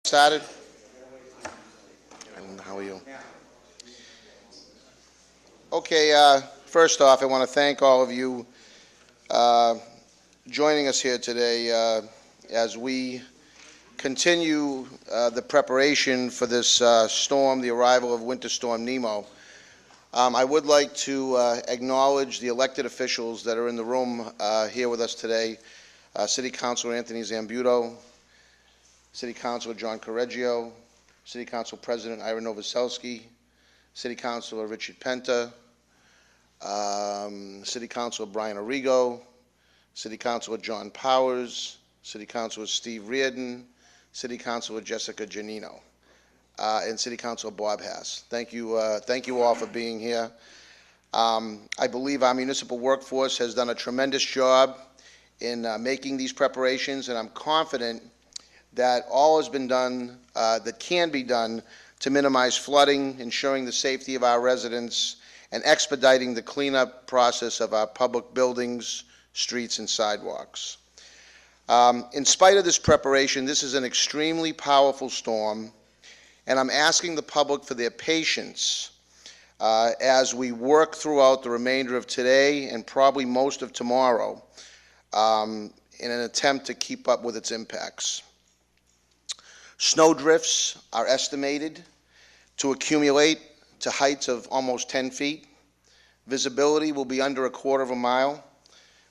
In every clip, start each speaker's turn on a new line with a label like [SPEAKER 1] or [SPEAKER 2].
[SPEAKER 1] Started? And how are you? Okay, first off, I want to thank all of you joining us here today as we continue the preparation for this storm, the arrival of Winter Storm Nemo. I would like to acknowledge the elected officials that are in the room here with us today. City Councilor Anthony Zambuto, City Councilor John Correggio, City Council President Ira Novoselsky, City Councilor Richard Penta, City Councilor Brian Arrigo, City Councilor John Powers, City Councilor Steve Reardon, City Councilor Jessica Giannino, and City Councilor Bob Hass. Thank you all for being here. I believe our municipal workforce has done a tremendous job in making these preparations, and I'm confident that all has been done that can be done to minimize flooding, ensuring the safety of our residents, and expediting the cleanup process of our public buildings, streets, and sidewalks. In spite of this preparation, this is an extremely powerful storm, and I'm asking the public for their patience as we work throughout the remainder of today and probably most of tomorrow in an attempt to keep up with its impacts. Snow drifts are estimated to accumulate to heights of almost 10 feet. Visibility will be under 1/4 mile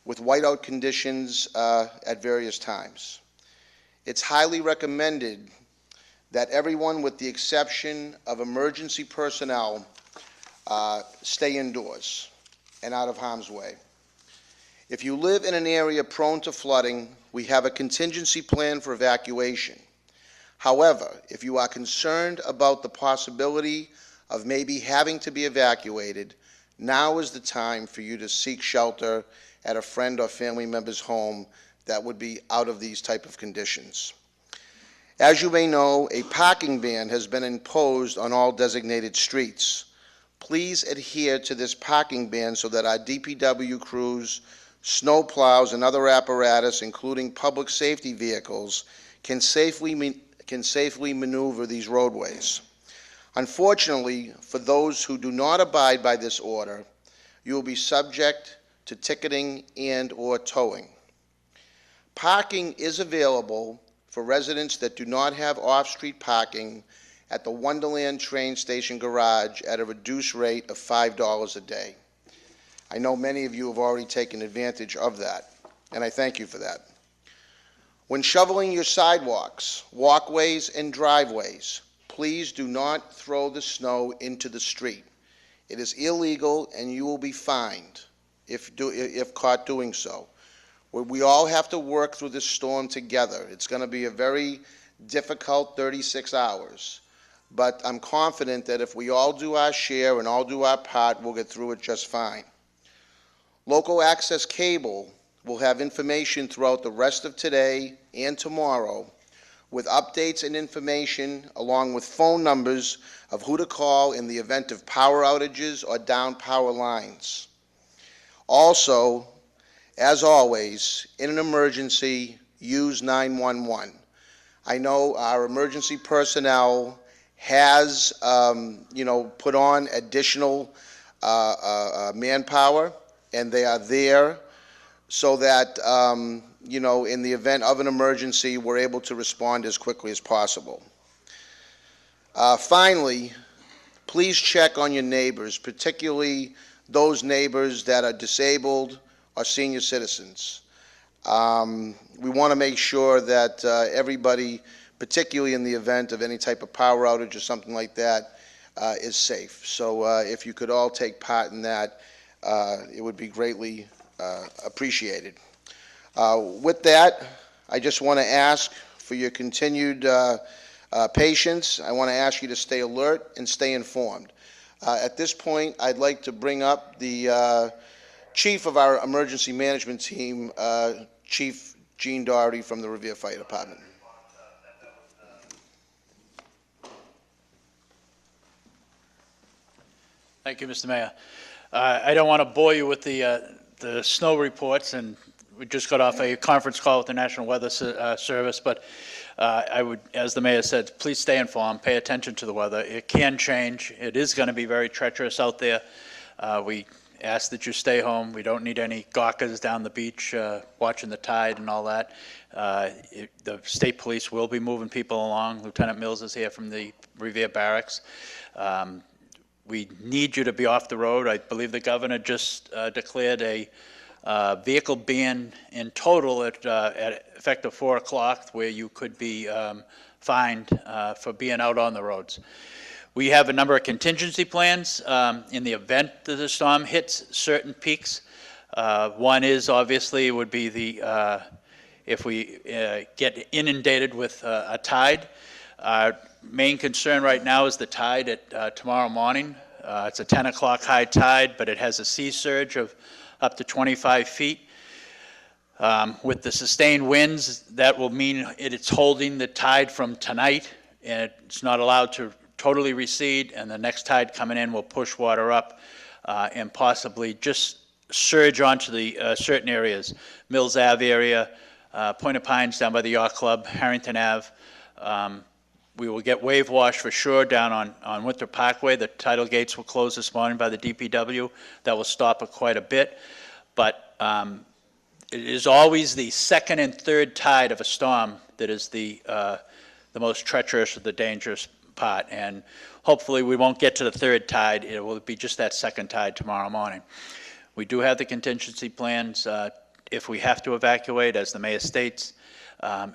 [SPEAKER 1] with whiteout conditions at various times. It's highly recommended that everyone, with the exception of emergency personnel, stay indoors and out of harm's way. If you live in an area prone to flooding, we have a contingency plan for evacuation. However, if you are concerned about the possibility of maybe having to be evacuated, now is the time for you to seek shelter at a friend or family member's home that would be out of these type of conditions. As you may know, a parking ban has been imposed on all designated streets. Please adhere to this parking ban so that our DPW crews, snow plows, and other apparatus, including public safety vehicles, can safely maneuver these roadways. Unfortunately, for those who do not abide by this order, you will be subject to ticketing and/or towing. Parking is available for residents that do not have off-street parking at the Wonderland train station garage at a reduced rate of $5 a day. I know many of you have already taken advantage of that, and I thank you for that. When shoveling your sidewalks, walkways, and driveways, please do not throw the snow into the street. It is illegal, and you will be fined if caught doing so. We all have to work through this storm together. It's going to be a very difficult 36 hours, but I'm confident that if we all do our share and all do our part, we'll get through it just fine. Local access cable will have information throughout the rest of today and tomorrow with updates and information along with phone numbers of who to call in the event of power outages or down power lines. Also, as always, in an emergency, use 911. I know our emergency personnel has, put on additional manpower, and they are there so that, in the event of an emergency, we're able to respond as quickly as possible. Finally, please check on your neighbors, particularly those neighbors that are disabled or senior citizens. We want to make sure that everybody, particularly in the event of any type of power outage or something like that, is safe. So if you could all take part in that, it would be greatly appreciated. With that, I just want to ask for your continued patience. I want to ask you to stay alert and stay informed. At this point, I'd like to bring up the chief of our emergency management team, Chief Gene Doherty from the Revere Fire Department.
[SPEAKER 2] Thank you, Mr. Mayor. I don't want to bore you with the snow reports, and we just got off a conference call with the National Weather Service, but I would, as the mayor said, please stay informed, pay attention to the weather. It can change. It is going to be very treacherous out there. We ask that you stay home. We don't need any gawkers down the beach watching the tide and all that. The state police will be moving people along. Lieutenant Mills is here from the Revere Barracks. We need you to be off the road. I believe the governor just declared a vehicle ban in total at effective 4 o'clock, where you could be fined for being out on the roads. We have a number of contingency plans in the event that the storm hits certain peaks. One is obviously would be the if we get inundated with a tide. Our main concern right now is the tide at tomorrow morning. It's a 10 o'clock high tide, but it has a sea surge of up to 25 feet. With the sustained winds, that will mean it's holding the tide from tonight, and it's not allowed to totally recede, and the next tide coming in will push water up and possibly just surge onto the certain areas. Mills Ave area, Point of Pines down by the Yacht Club, Harrington Ave. We will get wave wash for sure down on Winter Parkway. The tidal gates will close this morning by the DPW. That will stop it quite a bit. But it is always the second and third tide of a storm that is the most treacherous or the dangerous part. And hopefully we won't get to the third tide. It will be just that second tide tomorrow morning. We do have the contingency plans if we have to evacuate, as the mayor states.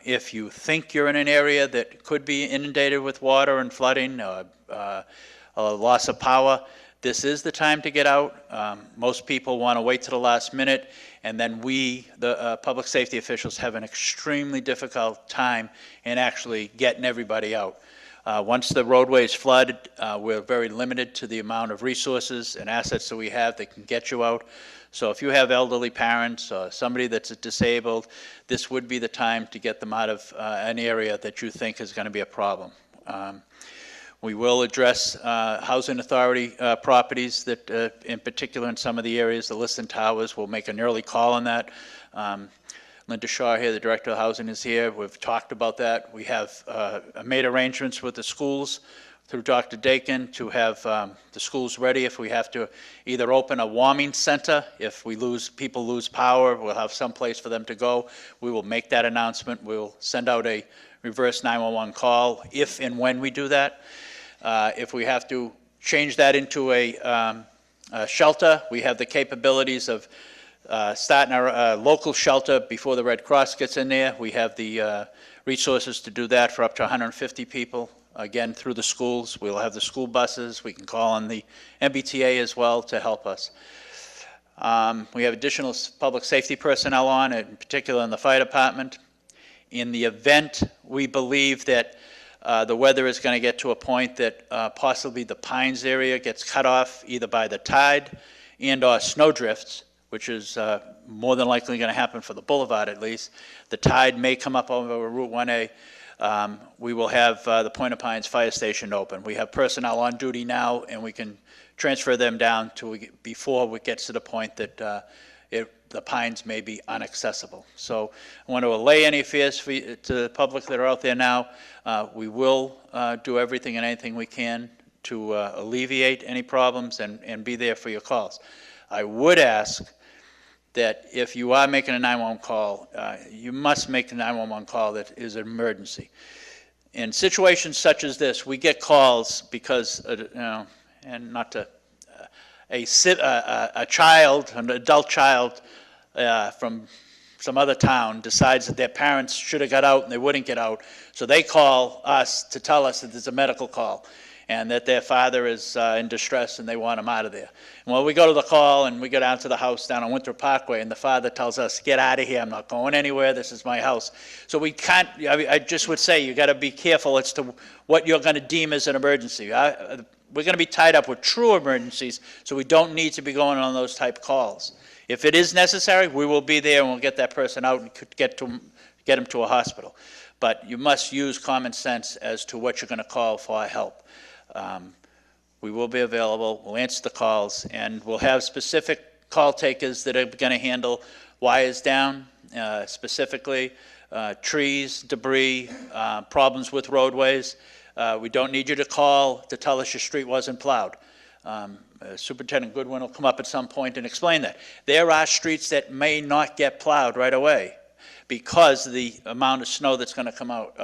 [SPEAKER 2] If you think you're in an area that could be inundated with water and flooding, or loss of power, this is the time to get out. Most people want to wait to the last minute, and then we, the public safety officials, have an extremely difficult time in actually getting everybody out. Once the roadway is flooded, we're very limited to the amount of resources and assets that we have that can get you out. So if you have elderly parents or somebody that's disabled, this would be the time to get them out of an area that you think is going to be a problem. We will address housing authority properties that, in particular in some of the areas, the Liston Towers, we'll make an early call on that. Linda Shaw here, the Director of Housing, is here. We've talked about that. We have made arrangements with the schools through Dr. Dakin to have the schools ready if we have to either open a warming center. If people lose power, we'll have some place for them to go. We will make that announcement. We'll send out a reverse 911 call if and when we do that. If we have to change that into a shelter, we have the capabilities of starting our local shelter before the Red Cross gets in there. We have the resources to do that for up to 150 people. Again, through the schools. We'll have the school buses. We can call on the MBTA as well to help us. We have additional public safety personnel on, in particular in the fire department. In the event we believe that the weather is going to get to a point that possibly the Pines area gets cut off either by the tide and or snow drifts, which is more than likely going to happen for the boulevard at least. The tide may come up over Route 1A. We will have the Point of Pines Fire Station open. We have personnel on duty now, and we can transfer them down before it gets to the point that the Pines may be inaccessible. So I want to allay any fears to the public that are out there now. We will do everything and anything we can to alleviate any problems and be there for your calls. I would ask that if you are making a 911 call, you must make a 911 call that is an emergency. In situations such as this, we get calls because, and not to, a child, an adult child from some other town decides that their parents should have got out and they wouldn't get out, so they call us to tell us that there's a medical call and that their father is in distress and they want him out of there. And well, we go to the call and we go down to the house down on Winter Parkway, and the father tells us, get out of here, I'm not going anywhere, this is my house. So we can't, I just would say you got to be careful as to what you're going to deem as an emergency. We're going to be tied up with true emergencies, so we don't need to be going on those type calls. If it is necessary, we will be there and we'll get that person out and get him to a hospital. But you must use common sense as to what you're going to call for help. We will be available, we'll answer the calls, and we'll have specific call takers that are going to handle wires down specifically. trees, debris, problems with roadways. We don't need you to call to tell us your street wasn't plowed. Superintendent Goodwin will come up at some point and explain that. There are streets that may not get plowed right away because of the amount of snow that's going to come out,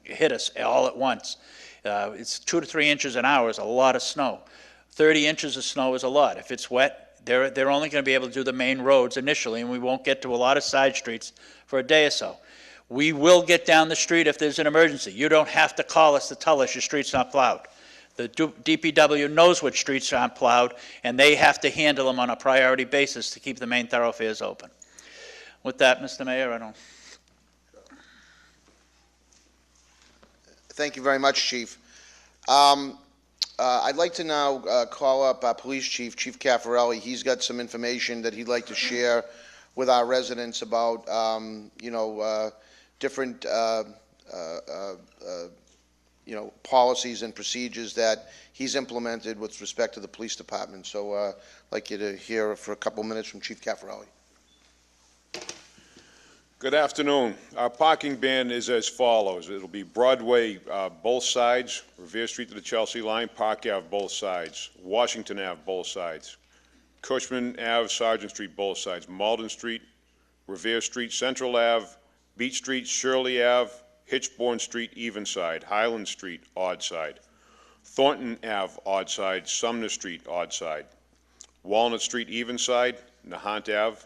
[SPEAKER 2] hit us all at once. It's 2 to 3 inches an hour is a lot of snow. 30 inches of snow is a lot. If it's wet, they're only going to be able to do the main roads initially, and we won't get to a lot of side streets for a day or so. We will get down the street if there's an emergency. You don't have to call us to tell us your street's not plowed. The DPW knows which streets aren't plowed, and they have to handle them on a priority basis to keep the main thoroughfares open. With that, Mr. Mayor, I don't...
[SPEAKER 1] Thank you very much, Chief. I'd like to now call up our Police Chief, Chief Caffarelli. He's got some information that he'd like to share with our residents about, different, policies and procedures that he's implemented with respect to the police department. So I'd like you to hear for a couple minutes from Chief Caffarelli.
[SPEAKER 3] Good afternoon. Our parking ban is as follows. It'll be Broadway, both sides, Revere Street to the Chelsea line, Park Ave, both sides, Washington Ave, both sides, Cushman Ave, Sergeant Street, both sides, Malden Street, Revere Street, Central Ave, Beach Street, Shirley Ave, Hitchborn Street, even side, Highland Street, odd side, Thornton Ave, odd side, Sumner Street, odd side, Walnut Street, even side, Nahant Ave,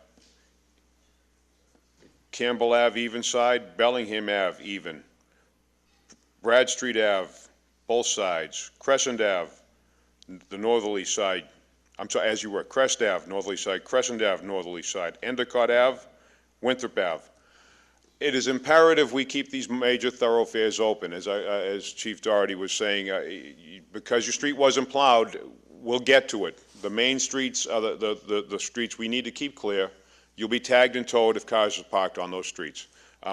[SPEAKER 3] Campbell Ave, even side, Bellingham Ave, even, Bradstreet Ave, both sides, Crescent Ave, the northerly side, I'm sorry, as you were, Crest Ave, northerly side, Crescent Ave, northerly side, Endicott Ave, Winthrop Ave. It is imperative we keep these major thoroughfares open, as Chief Doherty was saying, because your street wasn't plowed, we'll get to it. The main streets are the streets we need to keep clear. You'll be tagged and towed if cars are parked on those streets.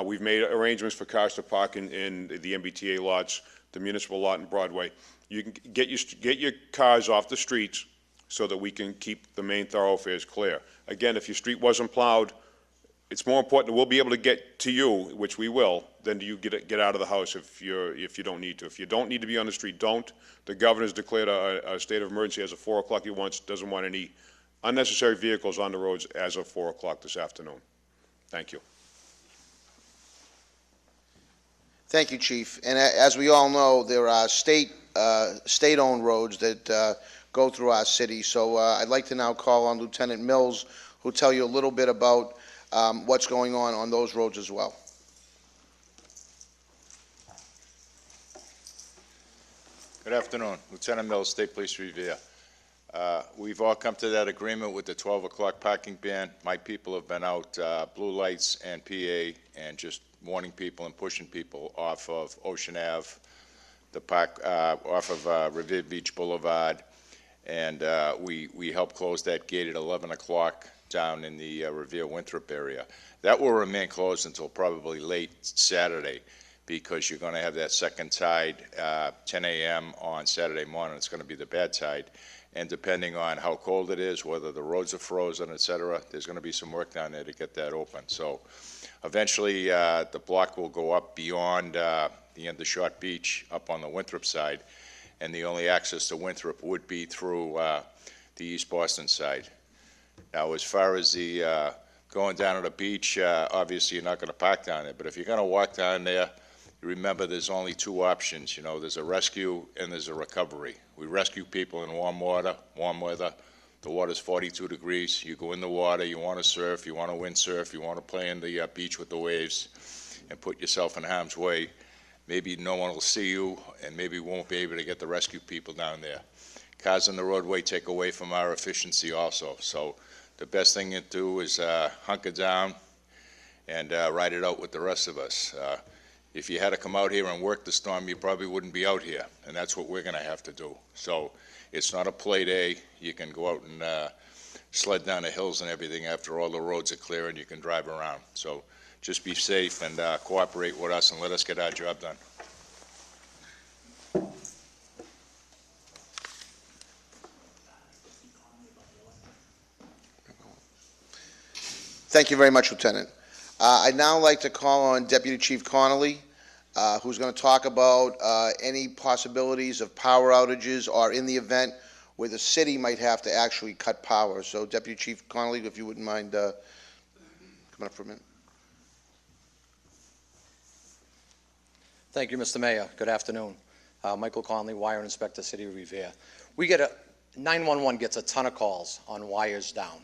[SPEAKER 3] We've made arrangements for cars to park in the MBTA lots, the municipal lot in Broadway. You can get your cars off the streets so that we can keep the main thoroughfares clear. Again, if your street wasn't plowed, it's more important that we'll be able to get to you, which we will, than do you get out of the house if you don't need to. If you don't need to be on the street, don't. The governor's declared a state of emergency as of 4 o'clock. He doesn't want any unnecessary vehicles on the roads as of 4 o'clock this afternoon. Thank you.
[SPEAKER 1] Thank you, Chief. And as we all know, there are state-owned roads that go through our city. So I'd like to now call on Lieutenant Mills, who'll tell you a little bit about what's going on those roads as well.
[SPEAKER 4] Good afternoon. Lieutenant Mills, State Police Revere. We've all come to that agreement with the 12 o'clock parking ban. My people have been out blue lights and PA and just warning people and pushing people off of Ocean Ave, the park, off of Revere Beach Boulevard, and we helped close that gate at 11 o'clock down in the Revere Winthrop area. That will remain closed until probably late Saturday, because you're going to have that second tide, 10 a.m. on Saturday morning. It's going to be the bad tide. And depending on how cold it is, whether the roads are frozen, et cetera, there's going to be some work down there to get that open. So eventually the block will go up beyond the end of Short Beach, up on the Winthrop side, and the only access to Winthrop would be through the East Boston side. Now, as far as the going down to the beach, obviously you're not going to park down there, but if you're going to walk down there, remember there's only two options. You know, there's a rescue and there's a recovery. We rescue people in warm water, warm weather. The water's 42 degrees. You go in the water, you want to surf, you want to windsurf, you want to play in the beach with the waves and put yourself in harm's way. Maybe no one will see you, and maybe we won't be able to get the rescue people down there. Cars on the roadway take away from our efficiency also. So the best thing to do is hunker down and ride it out with the rest of us. If you had to come out here and work the storm, you probably wouldn't be out here, and that's what we're going to have to do. So it's not a play day. You can go out and sled down the hills and everything after all the roads are clear, and you can drive around. So just be safe and cooperate with us and let us get our job done.
[SPEAKER 1] Thank you very much, Lieutenant. I'd now like to call on Deputy Chief Connolly, who's going to talk about any possibilities of power outages or in the event where the city might have to actually cut power. So Deputy Chief Connolly, if you wouldn't mind coming up for a minute.
[SPEAKER 5] Thank you, Mr. Mayor. Good afternoon. Michael Connolly, Wire Inspector, City of Revere. 911 gets a ton of calls on wires down.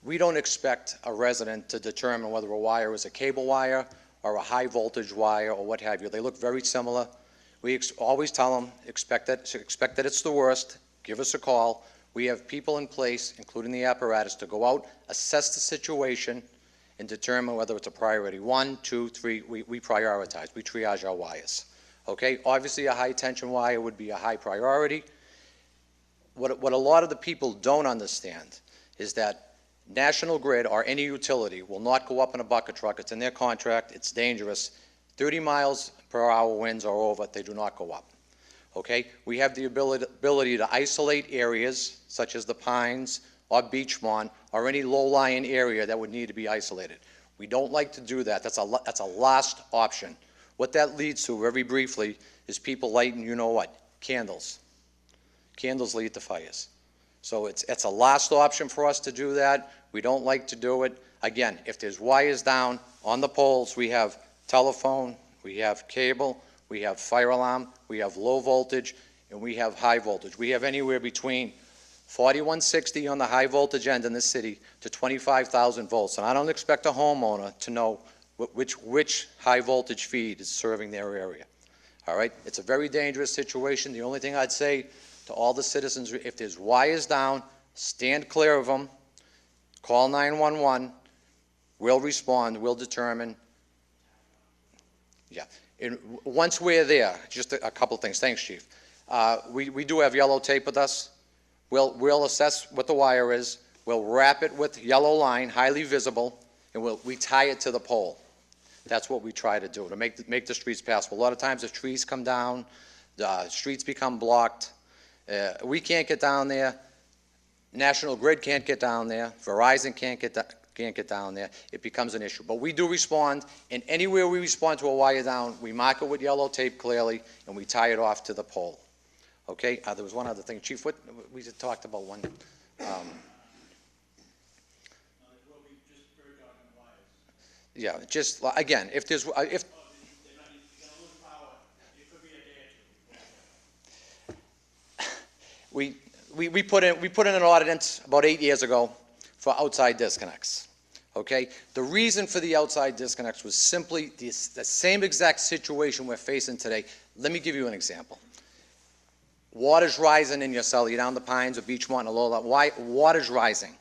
[SPEAKER 5] We don't expect a resident to determine whether a wire is a cable wire or a high voltage wire or what have you. They look very similar. We always tell them, expect that it's the worst, give us a call. We have people in place, including the apparatus, to go out, assess the situation, and determine whether it's a priority 1, 2, 3. We prioritize. We triage our wires. Okay? Obviously, a high tension wire would be a high priority. What a lot of the people don't understand is that National Grid or any utility will not go up in a bucket truck. It's in their contract. It's dangerous. 30 miles per hour winds or over, they do not go up. Okay? We have the ability to isolate areas such as the Pines or Beachmont or any low-lying area that would need to be isolated. We don't like to do that. That's a last option. What that leads to, very briefly, is people lighting, you know what, candles. Candles lead to fires. So it's a last option for us to do that. We don't like to do it. Again, if there's wires down on the poles, we have telephone, we have cable, we have fire alarm, we have low voltage, and we have high voltage. We have anywhere between 4160 on the high voltage end in the city to 25,000 volts. And I don't expect a homeowner to know which high voltage feed is serving their area. All right? It's a very dangerous situation. The only thing I'd say to all the citizens, if there's wires down, stand clear of them, call 911, we'll respond, we'll determine. Yeah. And once we're there, just a couple of things. Thanks, Chief. We do have yellow tape with us. We'll assess what the wire is. We'll wrap it with yellow line, highly visible, and we tie it to the pole. That's what we try to do to make the streets passable. A lot of times the trees come down, the streets become blocked. We can't get down there. National Grid can't get down there. Verizon can't get down there. It becomes an issue. But we do respond, and anywhere we respond to a wire down, we mark it with yellow tape clearly, and we tie it off to the pole. Okay? There was one other thing. Chief, what we just talked about one. Yeah, just, again, if there's, we put in an ordinance about 8 years ago for outside disconnects, okay? The reason for the outside disconnects was simply the same exact situation we're facing today. Let me give you an example. Water's rising in your cellar. You're down the Pines or Beachmont and Lola. Why? Water's rising.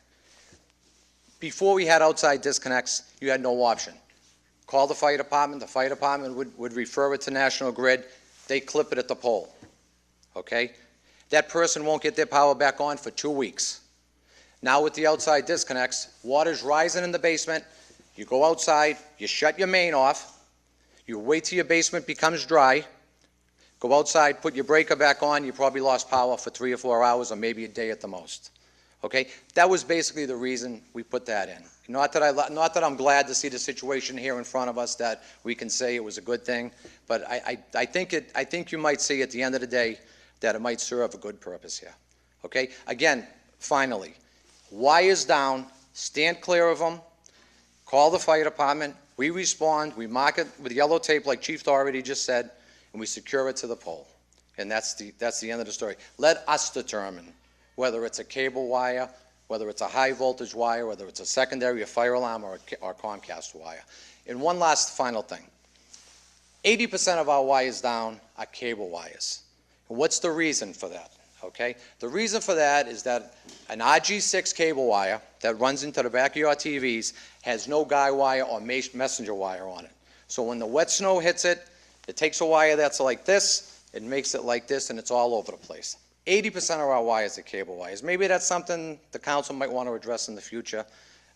[SPEAKER 5] Before we had outside disconnects, you had no option. Call the fire department. The fire department would refer it to National Grid. They clip it at the pole, okay? That person won't get their power back on for 2 weeks. Now with the outside disconnects, water's rising in the basement. You go outside, you shut your main off, you wait till your basement becomes dry, go outside, put your breaker back on, you probably lost power for 3 or 4 hours or maybe a day at the most. Okay? That was basically the reason we put that in. Not that I'm glad to see the situation here in front of us that we can say it was a good thing, but I think you might see at the end of the day that it might serve a good purpose here. Okay? Again, finally, wires down, stand clear of them, call the fire department, we respond, we mark it with yellow tape like Chief already just said, and we secure it to the pole. And that's the end of the story. Let us determine whether it's a cable wire, whether it's a high voltage wire, whether it's a secondary, a fire alarm, or a Comcast wire. And one last final thing. 80% of our wires down are cable wires. And what's the reason for that? Okay? The reason for that is that an RG6 cable wire that runs into the back of your TVs has no guy wire or messenger wire on it. So when the wet snow hits it, it takes a wire that's like this, it makes it like this, and it's all over the place. 80% of our wires are cable wires. Maybe that's something the council might want to address in the future,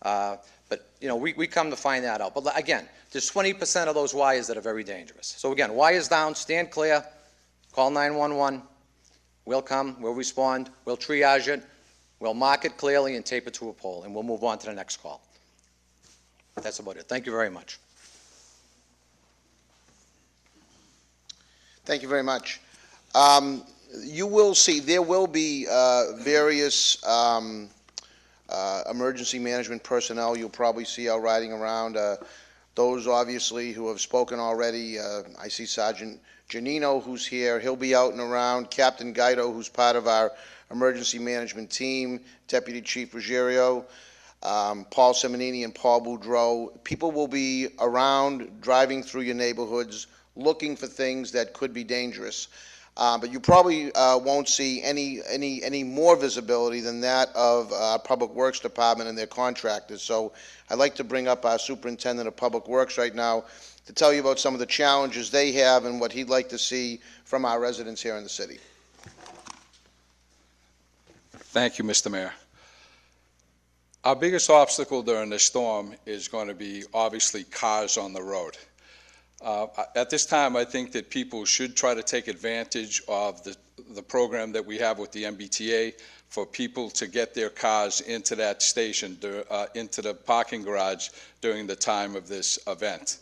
[SPEAKER 5] but you know, we come to find that out. But again, there's 20% of those wires that are very dangerous. So again, wires down, stand clear, call 911, we'll come, we'll respond, we'll triage it, we'll mark it clearly and tape it to a pole, and we'll move on to the next call. That's about it. Thank you very much.
[SPEAKER 1] Thank you very much. You will see, there will be various emergency management personnel you'll probably see out riding around. Those, obviously, who have spoken already, I see Sergeant Giannino, who's here. He'll be out and around. Captain Guido, who's part of our emergency management team. Deputy Chief Ruggiero, Paul Simonini, and Paul Boudreau. People will be around, driving through your neighborhoods, looking for things that could be dangerous. But you probably won't see any more visibility than that of Public Works Department and their contractors. So I'd like to bring up our Superintendent of Public Works right now to tell you about some of the challenges they have and what he'd like to see from our residents here in the city.
[SPEAKER 6] Thank you, Mr. Mayor. Our biggest obstacle during this storm is going to be obviously cars on the road. At this time, I think that people should try to take advantage of the program that we have with the MBTA for people to get their cars into that station, into the parking garage during the time of this event.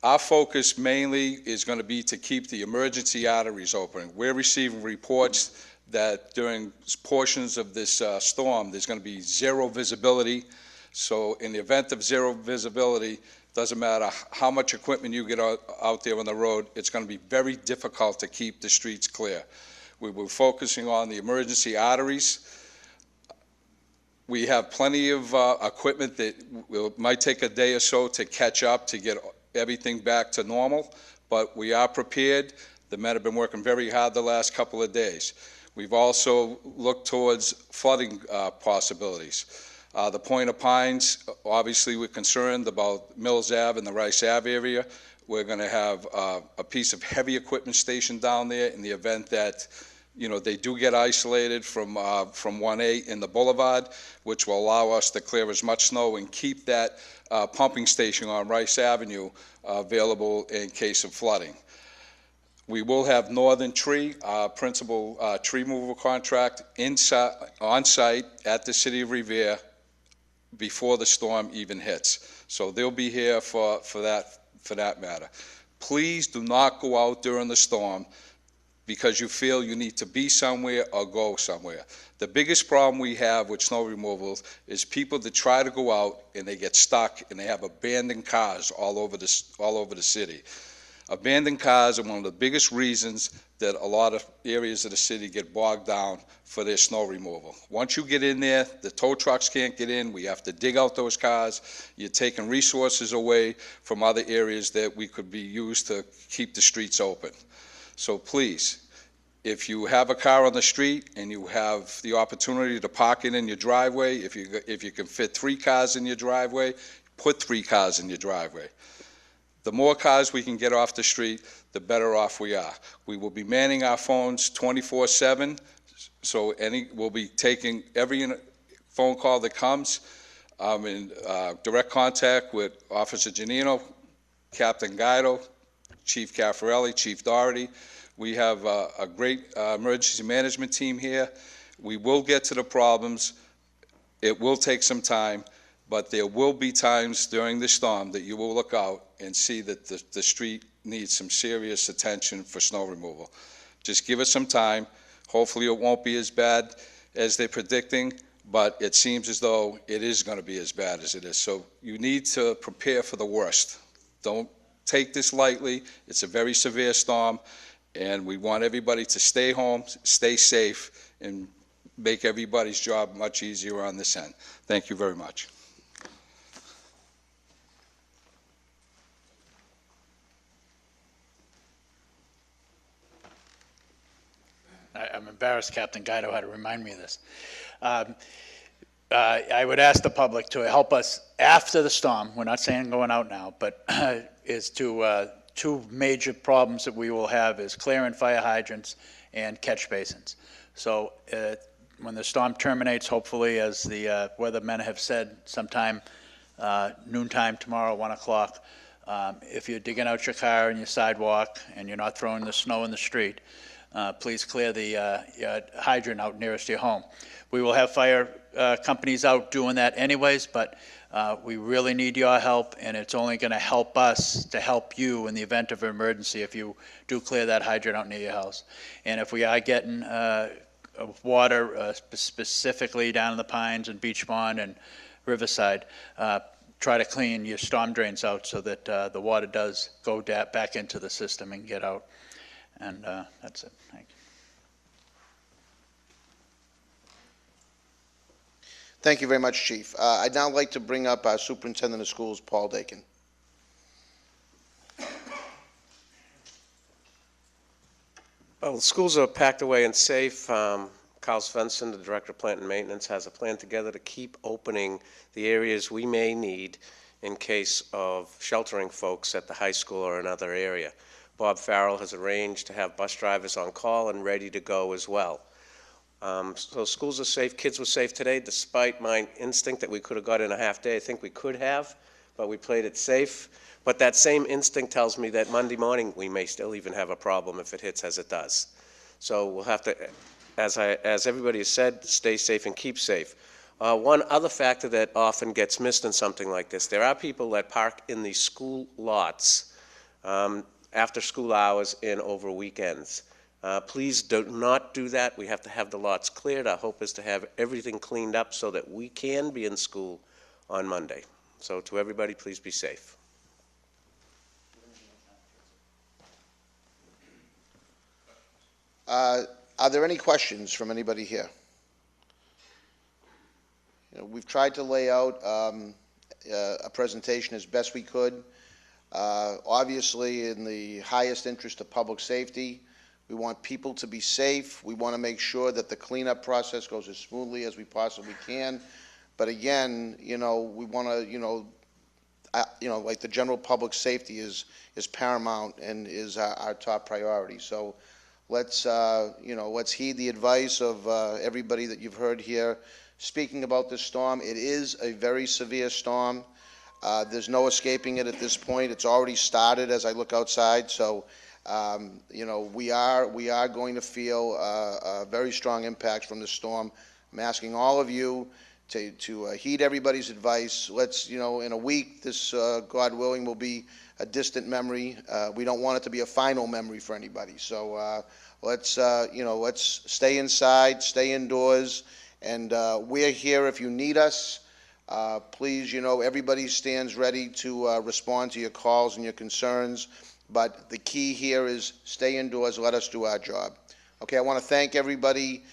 [SPEAKER 6] Our focus mainly is going to be to keep the emergency arteries open. We're receiving reports that during portions of this storm, there's going to be zero visibility. So in the event of zero visibility, doesn't matter how much equipment you get out there on the road, it's going to be very difficult to keep the streets clear. We were focusing on the emergency arteries. We have plenty of equipment that might take a day or so to catch up to get everything back to normal, but we are prepared. The men have been working very hard the last couple of days. We've also looked towards flooding possibilities. The Point of Pines, obviously we're concerned about Mills Ave and the Rice Ave area. We're going to have a piece of heavy equipment stationed down there in the event that, you know, they do get isolated from 1A in the boulevard, which will allow us to clear as much snow and keep that pumping station on Rice Avenue available in case of flooding. We will have Northern Tree, principal tree removal contract, on site at the City of Revere before the storm even hits. So they'll be here for that matter. Please do not go out during the storm because you feel you need to be somewhere or go somewhere. The biggest problem we have with snow removal is people that try to go out and they get stuck and they have abandoned cars all over the city. Abandoned cars are one of the biggest reasons that a lot of areas of the city get bogged down for their snow removal. Once you get in there, the tow trucks can't get in. We have to dig out those cars. You're taking resources away from other areas that we could be used to keep the streets open. So please, if you have a car on the street and you have the opportunity to park it in your driveway, if you can fit 3 cars in your driveway, put 3 cars in your driveway. The more cars we can get off the street, the better off we are. We will be manning our phones 24/7, so we'll be taking every phone call that comes. I'm in direct contact with Officer Giannino, Captain Guido, Chief Caffarelli, Chief Doherty. We have a great emergency management team here. We will get to the problems. It will take some time, but there will be times during the storm that you will look out and see that the street needs some serious attention for snow removal. Just give us some time. Hopefully it won't be as bad as they're predicting, but it seems as though it is going to be as bad as it is. So you need to prepare for the worst. Don't take this lightly. It's a very severe storm, and we want everybody to stay home, stay safe, and make everybody's job much easier on this end. Thank you very much.
[SPEAKER 2] I'm embarrassed Captain Guido had to remind me of this. I would ask the public to help us after the storm. We're not saying going out now, but is to 2 major problems that we will have is clearing fire hydrants and catch basins. So when the storm terminates, hopefully, as the weathermen have said, sometime noontime tomorrow, 1 o'clock, if you're digging out your car and your sidewalk and you're not throwing the snow in the street, please clear the hydrant out nearest your home. We will have fire companies out doing that anyways, but we really need your help, and it's only going to help us to help you in the event of an emergency if you do clear that hydrant out near your house. And if we are getting water specifically down in the Pines and Beach Pond and Riverside, try to clean your storm drains out so that the water does go back into the system and get out. And that's it. Thank you.
[SPEAKER 1] Thank you very much, Chief. I'd now like to bring up our Superintendent of Schools, Paul Dakin.
[SPEAKER 7] Well, the schools are packed away and safe. Carl Svensson, the Director of Plant and Maintenance, has a plan together to keep opening the areas we may need in case of sheltering folks at the high school or another area. Bob Farrell has arranged to have bus drivers on call and ready to go as well. So schools are safe, kids were safe today, despite my instinct that we could have got in a half day. I think we could have, but we played it safe. But that same instinct tells me that Monday morning we may still even have a problem if it hits as it does. So we'll have to, as everybody has said, stay safe and keep safe. One other factor that often gets missed in something like this, there are people that park in the school lots after school hours and over weekends. Please do not do that. We have to have the lots cleared. Our hope is to have everything cleaned up so that we can be in school on Monday. So to everybody, please be safe.
[SPEAKER 1] Are there any questions from anybody here? We've tried to lay out a presentation as best we could. Obviously, in the highest interest of public safety, we want people to be safe. We want to make sure that the cleanup process goes as smoothly as we possibly can. But again, we want to, like the general public safety is paramount and is our top priority. So let's heed the advice of everybody that you've heard here speaking about this storm. It is a very severe storm. There's no escaping it at this point. It's already started as I look outside. So, we are going to feel very strong impacts from the storm. I'm asking all of you to heed everybody's advice. Let's, in a week, this, God willing, will be a distant memory. We don't want it to be a final memory for anybody. So let's stay inside, stay indoors, and we're here if you need us. Please, everybody stands ready to respond to your calls and your concerns. But the key here is stay indoors, let us do our job. Okay, I want to thank everybody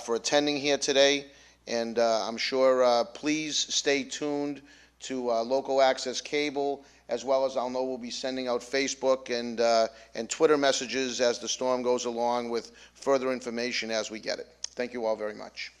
[SPEAKER 1] for attending here today, and I'm sure please stay tuned to local access cable, as well as I'll know we'll be sending out Facebook and Twitter messages as the storm goes along with further information as we get it. Thank you all very much.